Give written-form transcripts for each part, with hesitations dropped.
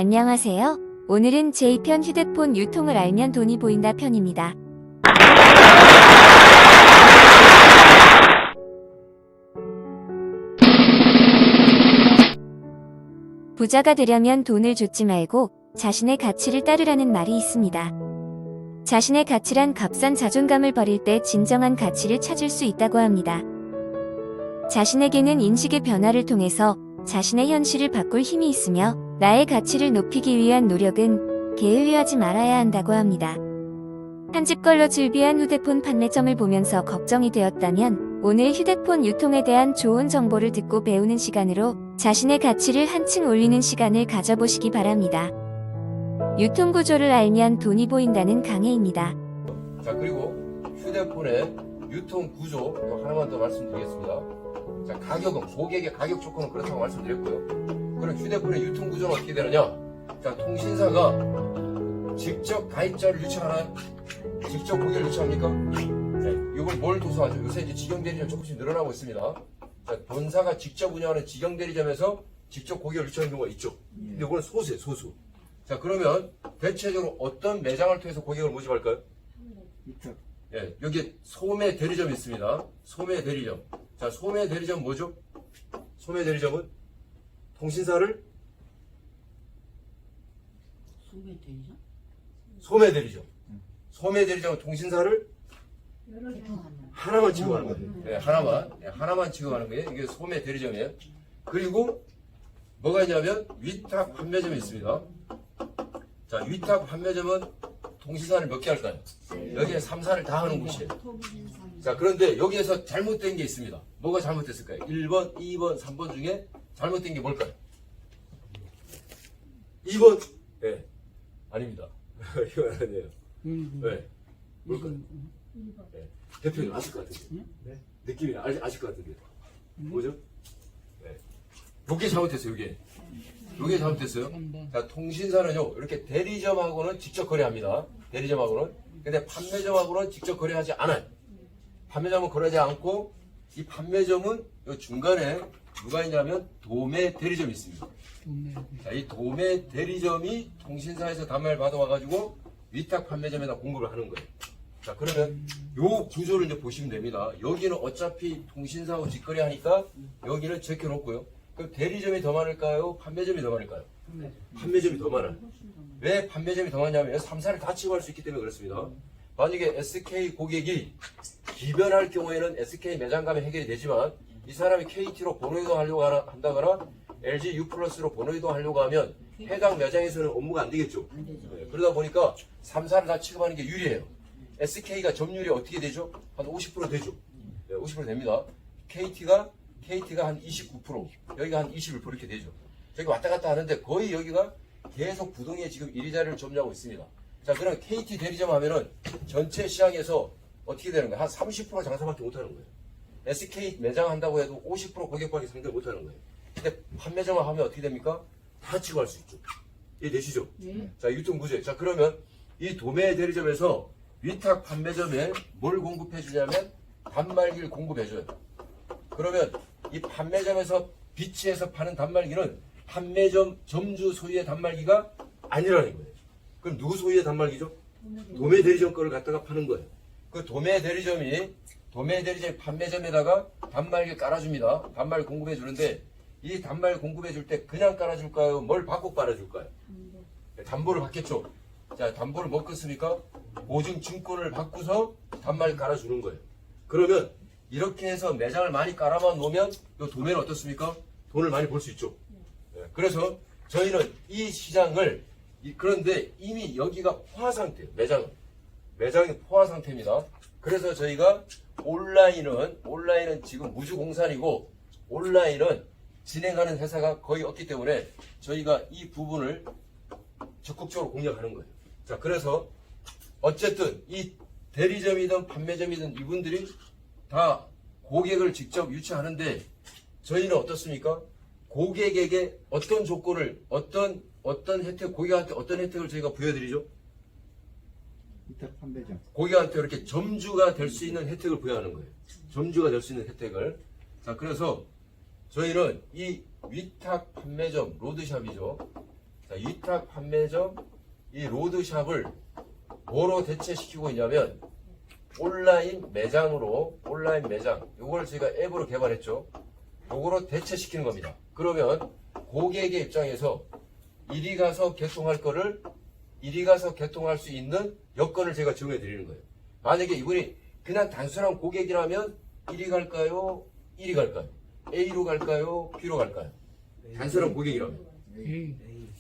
안녕하세요. 오늘은 제2편 휴대폰 유통을 알면 돈이 보인다 편입니다. 부자가 되려면 돈을 좇지 말고 자신의 가치를 따르라는 말이 있습니다. 자신의 가치란 값싼 자존감을 버릴 때 진정한 가치를 찾을 수 있다고 합니다. 자신에게는 인식의 변화를 통해서 자신의 현실을 바꿀 힘이 있으며 나의 가치를 높이기 위한 노력은 게을리하지 말아야 한다고 합니다. 한 집 걸러 즐비한 휴대폰 판매점을 보면서 걱정이 되었다면 오늘 휴대폰 유통에 대한 좋은 정보를 듣고 배우는 시간으로 자신의 가치를 한층 올리는 시간을 가져보시기 바랍니다. 유통구조를 알면 돈이 보인다는 강혜입니다. 자, 그리고 휴대폰의 유통구조 이거 하나만 더 말씀드리겠습니다. 자, 가격은 고객의 가격 조건은 그렇다고 말씀드렸고요. 그럼 휴대폰의 유통구조는 어떻게 되느냐? 자, 통신사가 직접 가입자를 유치하나요? 직접 고객을 유치합니까? 자, 이걸 뭘 도서하죠? 요새 이제 직영 대리점 조금씩 늘어나고 있습니다. 자, 본사가 직접 운영하는 직영 대리점에서 직접 고객을 유치하는 경우가 있죠. 근데 이건 소수예요, 소수. 자, 그러면 대체적으로 어떤 매장을 통해서 고객을 모집할까요? 예, 여기 소매 대리점이 있습니다. 소매 대리점. 자, 소매 대리점 뭐죠? 소매 대리점은 통신사를 소매 대리점. 소매 대리점은 통신사를 하나만 취급하는 거예요. 네, 하나만 취급하는 거예요. 이게 소매 대리점이에요. 그리고 뭐가 있냐면 위탁 판매점이 있습니다. 자, 위탁 판매점은 통신사를 몇 개 할까요? 여기에 3, 4를 다 하는 곳이에요. 자, 그런데 여기에서 잘못된 게 있습니다. 뭐가 잘못됐을까요? 1번, 2번, 3번 중에 잘못된 게 뭘까요? 2번? 네. 아닙니다. 이건 아니에요. 네. 뭘까요? 네. 대표님 아실 것 같은데. 네? 느낌이 아실 것 같은데. 뭐죠? 네. 요게 잘못됐어요, 요게. 요게 잘못됐어요. 자, 통신사는요, 이렇게 대리점하고는 직접 거래합니다. 대리점하고는. 근데 판매점하고는 직접 거래하지 않아요. 판매점은 거래하지 않고, 이 판매점은 요 중간에 누가 있냐면 도매 대리점이 있습니다. 자, 이 도매 대리점이 통신사에서 단말을 받아와가지고 위탁 판매점에다 공급을 하는 거예요. 자, 그러면 요 구조를 이제 보시면 됩니다. 여기는 어차피 통신사하고 직거래 하니까 여기는 제껴놓고요. 그럼 대리점이 더 많을까요? 판매점이 더 많을까요? 판매점이 더 많아요. 왜 판매점이 더 많냐면 3, 4를 다 취급할 수 있기 때문에 그렇습니다. 만약에 SK 고객이 기변할 경우에는 SK 매장 가면 해결이 되지만 이 사람이 KT로 번호 이동하려고 한다거나 LG U+로 번호 이동하려고 하면 해당 매장에서는 업무가 안 되겠죠. 네, 그러다 보니까 3, 4를 다 취급하는 게 유리해요. SK가 점유율이 어떻게 되죠? 한 50% 되죠. 네, 50% 됩니다. KT가 한 29%, 여기가 한 21% 이렇게 되죠. 저기 왔다 갔다 하는데 거의 여기가 계속 부동의 지금 1위 자리를 점유하고 있습니다. 자, 그럼 KT 대리점 하면은 전체 시장에서 어떻게 되는 거예요? 한 30% 장사밖에 못 하는 거예요. SK 매장 한다고 해도 50% 고객밖에 상대 못 하는 거예요. 근데 판매점을 하면 어떻게 됩니까? 다 취급할 수 있죠. 이해되시죠? 네. 자, 유통구조. 자, 그러면 이 도매 대리점에서 위탁 판매점에 뭘 공급해 주냐면 단말기를 공급해 줘요. 그러면 이 판매점에서 비치해서 파는 단말기는 판매점 점주 소유의 단말기가 아니라는 거예요. 그럼 누구 소유의 단말기죠? 도매 대리점 거를 갖다가 파는 거예요. 그 도매 대리점이 판매점에다가 단말기를 깔아줍니다. 단말 공급해 주는데 이 단말 공급해 줄 때 그냥 깔아줄까요? 뭘 받고 깔아줄까요? 담보를 받겠죠. 자, 담보를 먹겠습니까? 보증 증권을 받고서 단말 깔아주는 거예요. 그러면 이렇게 해서 매장을 많이 깔아만 놓으면 이 도매는 어떻습니까? 돈을 많이 벌 수 있죠. 네, 그래서 저희는 이 시장을 그런데 이미 여기가 포화 상태예요. 매장이 포화 상태입니다. 그래서 저희가 온라인은 지금 무주공산이고 온라인은 진행하는 회사가 거의 없기 때문에 저희가 이 부분을 적극적으로 공략하는 거예요. 자, 그래서 어쨌든 이 대리점이든 판매점이든 이분들이 다 고객을 직접 유치하는데 저희는 어떻습니까? 고객에게 어떤 조건을 어떤 혜택 고객한테 어떤 혜택을 저희가 부여드리죠? 위탁 판매점. 고객한테 이렇게 점주가 될 수 있는 혜택을 부여하는 거예요. 점주가 될 수 있는 혜택을. 자, 그래서 저희는 이 위탁 판매점 로드샵이죠. 자, 위탁 판매점, 이 로드샵을 뭐로 대체시키고 있냐면 온라인 매장, 요걸 저희가 앱으로 개발했죠. 요거로 대체시키는 겁니다. 그러면 고객의 입장에서 이리 가서 개통할 거를 이리 가서 개통할 수 있는 여건을 제가 제공해 드리는 거예요. 만약에 이분이 그냥 단순한 고객이라면 이리 갈까요? 이리 갈까요? A로 갈까요? B로 갈까요? 단순한 고객이라면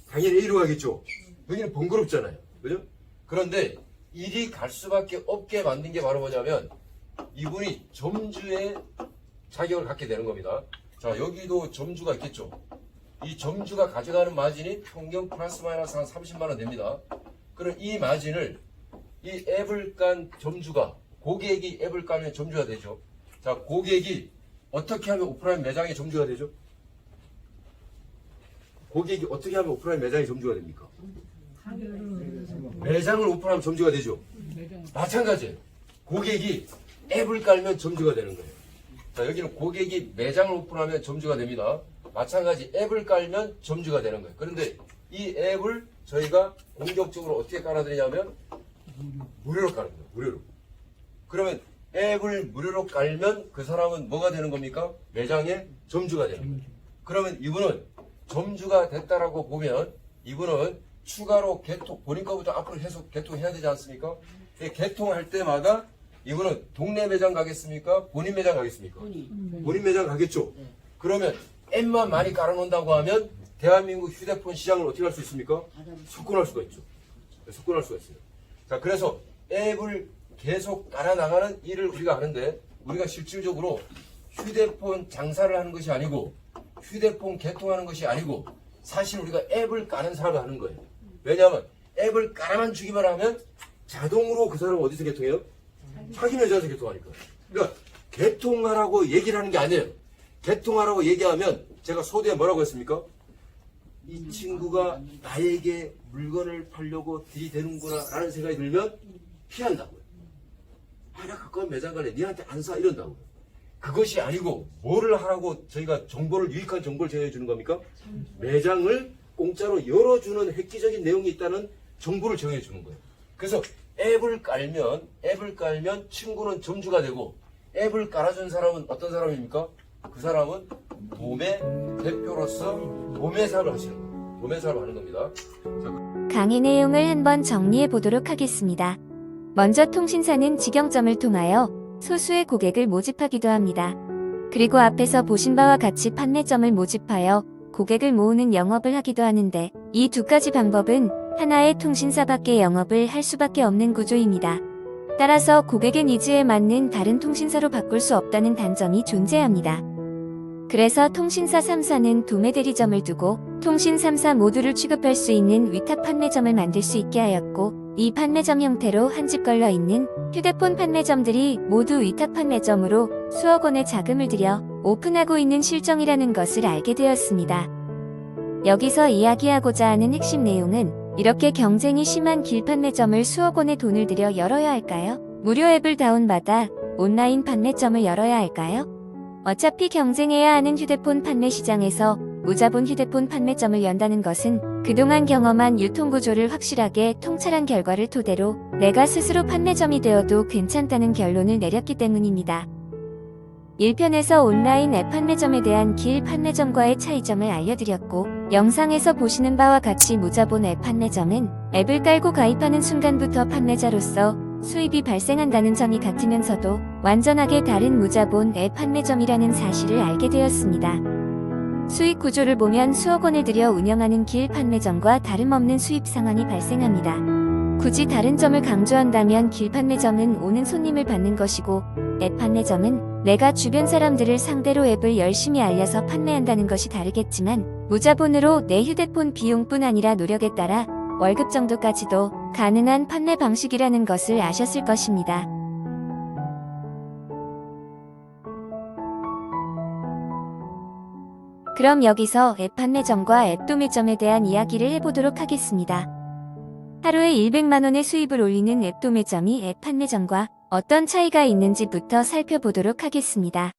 당연히 A로 가겠죠. 여기는 번거롭잖아요. 그죠? 그런데 이리 갈 수밖에 없게 만든 게 바로 뭐냐면 이분이 점주의 자격을 갖게 되는 겁니다. 자, 여기도 점주가 있겠죠. 이 점주가 가져가는 마진이 평균 플러스 마이너스 한 30만 원 됩니다. 그럼 이 마진을 이 앱을 깐 점주가, 고객이 앱을 까면 점주가 되죠. 자, 고객이 어떻게 하면 오프라인 매장의 점주가 되죠? 고객이 어떻게 하면 오프라인 매장의 점주가 됩니까? 매장을 오픈하면 점주가 되죠. 마찬가지예요. 고객이 앱을 깔면 점주가 되는 거예요. 자, 여기는 고객이 매장을 오픈하면 점주가 됩니다. 마찬가지 앱을 깔면 점주가 되는 거예요. 그런데 이 앱을 저희가 공격적으로 어떻게 깔아드리냐면 무료로 깔는 거예요. 무료로. 그러면 앱을 무료로 깔면 그 사람은 뭐가 되는 겁니까? 매장의 점주가 되는 거예요. 그러면 이분은 점주가 됐다라고 보면 이분은 추가로 개통, 본인 거부터 앞으로 계속 개통해야 되지 않습니까? 개통할 때마다 이분은 동네 매장 가겠습니까? 본인 매장 가겠습니까? 본인 매장 가겠죠? 그러면 앱만 많이 깔아놓는다고 하면 대한민국 휴대폰 시장을 어떻게 할 수 있습니까? 석권할 수가 있죠. 석권할 수가 있어요. 자, 그래서 앱을 계속 깔아나가는 일을 우리가 하는데 우리가 실질적으로 휴대폰 장사를 하는 것이 아니고 휴대폰 개통하는 것이 아니고 사실 우리가 앱을 까는 사람을 하는 거예요. 왜냐하면 앱을 깔아만 주기만 하면 자동으로 그 사람은 어디서 개통해요? 자기 매장에서 개통하니까. 그러니까 개통하라고 얘기를 하는 게 아니에요. 개통하라고 얘기하면 제가 소대에 뭐라고 했습니까? 이 친구가 나에게 물건을 팔려고 들이대는구나 라는 생각이 들면 피한다고요. 아, 나 가까운 매장 갈래. 니한테 안 사. 이런다고요. 그것이 아니고 뭐를 하라고 저희가 정보를, 유익한 정보를 제공해 주는 겁니까? 매장을 공짜로 열어주는 획기적인 내용이 있다는 정보를 제공해 주는 거예요. 그래서 앱을 깔면 친구는 점주가 되고 앱을 깔아준 사람은 어떤 사람입니까? 그 사람은 도매 대표로서 도매 사업을 하시는 거예요. 도매 사업을 하는 겁니다. 강의 내용을 한번 정리해 보도록 하겠습니다. 먼저 통신사는 직영점을 통하여 소수의 고객을 모집하기도 합니다. 그리고 앞에서 보신 바와 같이 판매점을 모집하여 고객을 모으는 영업을 하기도 하는데 이 두 가지 방법은 하나의 통신사밖에 영업을 할 수밖에 없는 구조입니다. 따라서 고객의 니즈에 맞는 다른 통신사로 바꿀 수 없다는 단점이 존재합니다. 그래서 통신사 3사는 도매 대리점을 두고 통신 3사 모두를 취급할 수 있는 위탁 판매점을 만들 수 있게 하였고 이 판매점 형태로 한 집 걸려 있는 휴대폰 판매점들이 모두 위탁 판매점으로 수억 원의 자금을 들여 오픈하고 있는 실정이라는 것을 알게 되었습니다. 여기서 이야기하고자 하는 핵심 내용은 이렇게 경쟁이 심한 길판매점을 수억 원의 돈을 들여 열어야 할까요? 무료 앱을 다운받아 온라인 판매점을 열어야 할까요? 어차피 경쟁해야 하는 휴대폰 판매 시장에서 무자본 휴대폰 판매점을 연다는 것은 그동안 경험한 유통구조를 확실하게 통찰한 결과를 토대로 내가 스스로 판매점이 되어도 괜찮다는 결론을 내렸기 때문입니다. 1편에서 온라인 앱 판매점에 대한 길 판매점과의 차이점을 알려드렸고 영상에서 보시는 바와 같이 무자본 앱 판매점은 앱을 깔고 가입하는 순간부터 판매자로서 수입이 발생한다는 점이 같으면서도 완전하게 다른 무자본 앱 판매점이라는 사실을 알게 되었습니다. 수익 구조를 보면 수억 원을 들여 운영하는 길 판매점과 다름없는 수입 상황이 발생합니다. 굳이 다른 점을 강조한다면 길 판매점은 오는 손님을 받는 것이고 앱 판매점은 내가 주변 사람들을 상대로 앱을 열심히 알려서 판매한다는 것이 다르겠지만 무자본으로 내 휴대폰 비용뿐 아니라 노력에 따라 월급 정도까지도 가능한 판매 방식이라는 것을 아셨을 것입니다. 그럼 여기서 앱 판매점과 앱 도매점에 대한 이야기를 해보도록 하겠습니다. 하루에 100만 원의 수입을 올리는 앱 도매점이 앱 판매점과 어떤 차이가 있는지부터 살펴보도록 하겠습니다.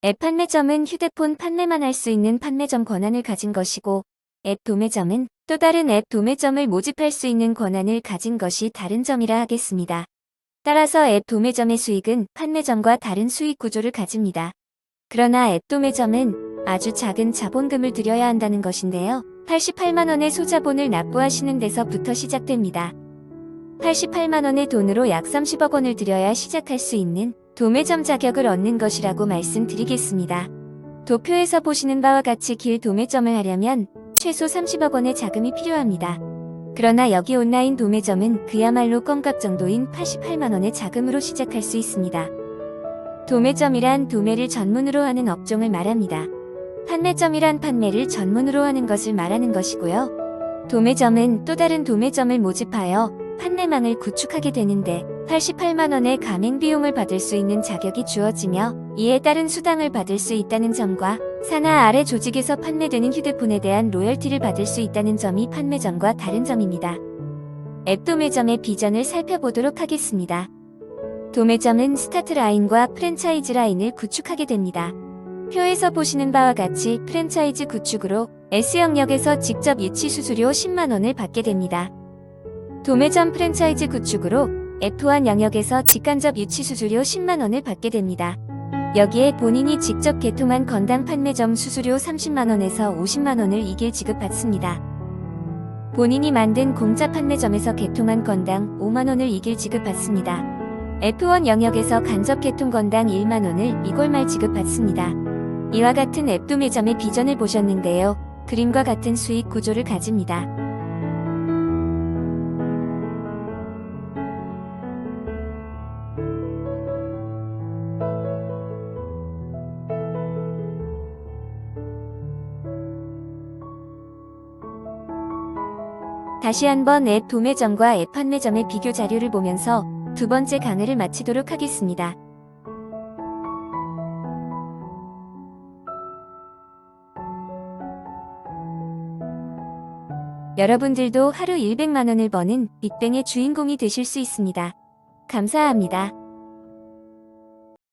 앱 판매점은 휴대폰 판매만 할 수 있는 판매점 권한을 가진 것이고 앱 도매점은 또 다른 앱 도매점을 모집할 수 있는 권한을 가진 것이 다른 점이라 하겠습니다. 따라서 앱 도매점의 수익은 판매점과 다른 수익 구조를 가집니다. 그러나 앱 도매점은 아주 작은 자본금을 들여야 한다는 것인데요. 88만 원의 소자본을 납부하시는 데서부터 시작됩니다. 88만 원의 돈으로 약 30억 원을 들여야 시작할 수 있는 도매점 자격을 얻는 것이라고 말씀드리겠습니다. 도표에서 보시는 바와 같이 길 도매점을 하려면 최소 30억 원의 자금이 필요합니다. 그러나 여기 온라인 도매점은 그야말로 껌값 정도인 88만 원의 자금으로 시작할 수 있습니다. 도매점이란 도매를 전문으로 하는 업종을 말합니다. 판매점이란 판매를 전문으로 하는 것을 말하는 것이고요. 도매점은 또 다른 도매점을 모집하여 판매망을 구축하게 되는데 88만 원의 가맹 비용을 받을 수 있는 자격이 주어지며 이에 따른 수당을 받을 수 있다는 점과 산하 아래 조직에서 판매되는 휴대폰에 대한 로열티를 받을 수 있다는 점이 판매점과 다른 점입니다. 앱 도매점의 비전을 살펴보도록 하겠습니다. 도매점은 스타트 라인과 프랜차이즈 라인을 구축하게 됩니다. 표에서 보시는 바와 같이 프랜차이즈 구축으로 S영역에서 직접 유치 수수료 10만 원을 받게 됩니다. 도매점 프랜차이즈 구축으로 F1 영역에서 직간접 유치 수수료 10만 원을 받게 됩니다. 여기에 본인이 직접 개통한 건당 판매점 수수료 30만 원에서 50만 원을 이길 지급받습니다. 본인이 만든 공짜 판매점에서 개통한 건당 5만 원을 이길 지급받습니다. F1 영역에서 간접 개통 건당 1만 원을 이골말 지급받습니다. 이와 같은 앱 도매점의 비전을 보셨는데요. 그림과 같은 수익 구조를 가집니다. 다시 한번 앱 도매점과 앱 판매점의 비교 자료를 보면서 두 번째 강의를 마치도록 하겠습니다. 여러분들도 하루 100만 원을 버는 빅뱅의 주인공이 되실 수 있습니다. 감사합니다.